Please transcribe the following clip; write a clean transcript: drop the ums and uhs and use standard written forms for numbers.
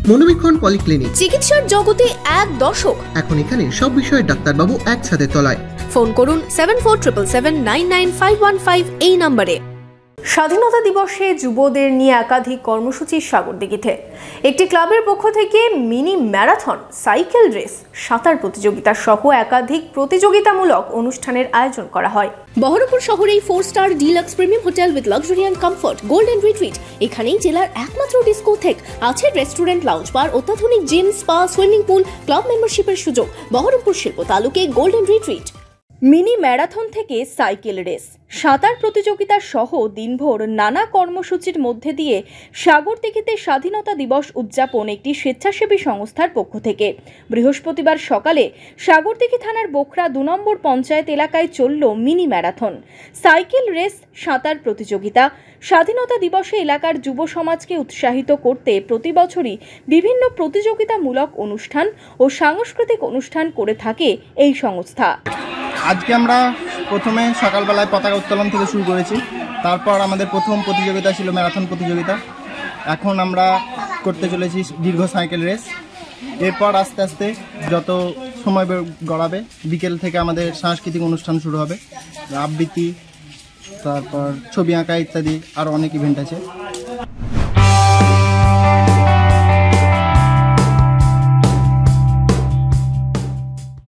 মনোবীক্ষণ polyclinic, চিকিৎসার জগতে এক দশক। এখন এখানে সব বিষয়ে ডাক্তারবাবু একসাথে তলায়। ফোন করুন 7477999515 এই নম্বরে। স্বাধীনতা দিবসে যুবদের নিয়ে একাধিক কর্মসূচি সাগরদিঘিতে। একটি ক্লাবের পক্ষ থেকে মিনি ম্যারাথন, সাইকেল রেস, সাঁতার প্রতিযোগিতা সহ একাধিক প্রতিযোগিতামূলক অনুষ্ঠানের আয়োজন করা হয়। বহরমপুর শহরেই 4 star deluxe premium hotel with luxury and comfort, golden retreat. এখানেই জেলার একমাত্র ডিস্কোথেক, আছে রেস্টুরেন্ট, লাউঞ্জ বার, অত্যাধুনিক gym, spa, swimming pool, club মেম্বারশিপের সুযোগ। বহরমপুর শিল্প তালুকে গোল্ডেন রিট্রিট। মিনি ম্যারাথন থেকে সাইকেল রেস, সাঁতার প্রতিযোগিতা সহ দিনভর নানা কর্মসূচির মধ্যে দিয়ে সাগরদিঘিতে স্বাধীনতা দিবস উদযাপন একটি স্বেচ্ছাসেবী সংস্থার পক্ষ থেকে বৃহস্পতিবার সকালে সাগরদিঘি থানার বোখরা 2 নম্বর পঞ্চায়েত এলাকায় চলল মিনি ম্যারাথন, সাইকেল রেস, সাঁতার প্রতিযোগিতা। স্বাধীনতা দিবসে এলাকার যুব সমাজকে উৎসাহিত করতে প্রতি বছরই বিভিন্ন প্রতিযোগিতামূলক অনুষ্ঠান ও সাংস্কৃতিক অনুষ্ঠান করে থাকে এই সংস্থা। আজকে আমরা প্রথমে সকালবেলায় পতাকা উত্তোলন থেকে শুরু করেছি। তারপর আমাদের প্রথম প্রতিযোগিতা ছিল ম্যারাথন প্রতিযোগিতা। এখন আমরা করতে চলেছি দীর্ঘ সাইকেল রেস। এরপর আস্তে আস্তে যত সময় গড়াবে বিকেল থেকে আমাদের সাংস্কৃতিক অনুষ্ঠান শুরু হবে, আবৃত্তি, তারপর ছবি আঁকা ইত্যাদি আরও অনেক ইভেন্ট আছে।